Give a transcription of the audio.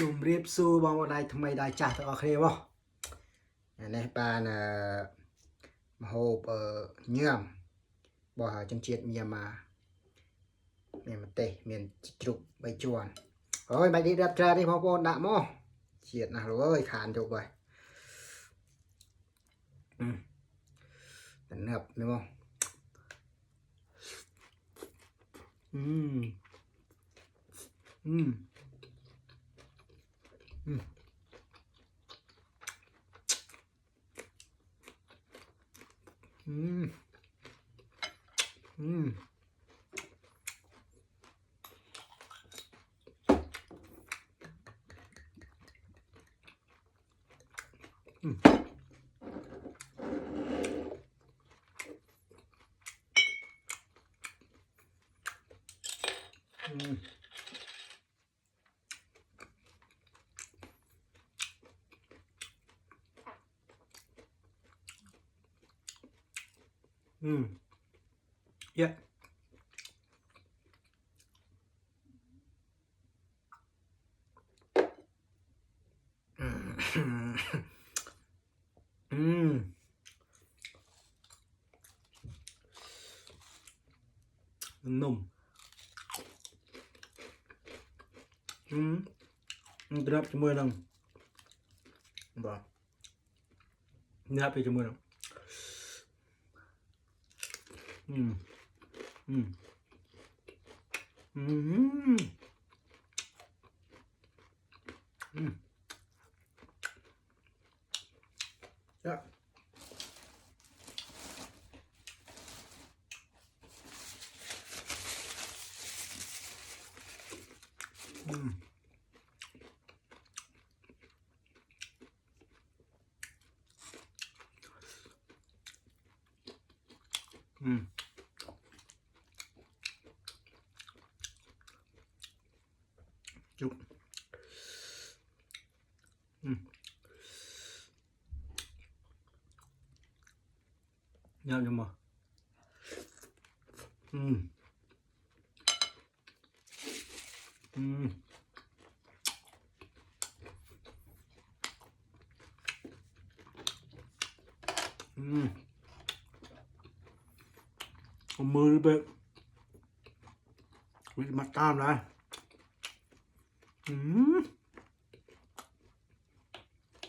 จุ่มเรียบสู้บางวันใดทำไมได้จ่าตัวโอเคบ่ในปานมาโฮบเงื่อมบ่หาจังเจียดเมียมาเมียมาเตะเมียนจุกใบจวนโอ้ยใบดีดับจ้าที่พ่อปนด่าโมเจียดนะรู้เอ้ยขานจุกไปแต่เนือบนี่มั้งอืมอืมอืมอืมอืมอืมอืมอืมเยอะอืมอืมนุ่มอืมมันจะรับจมูกนังบ่รับไปจมูกนังอืมอืมอืมอืมเยอะอืมอืมจุกอืมยำยังบ่อืมอืมอืมเอามือไปวิมาตามนะอืม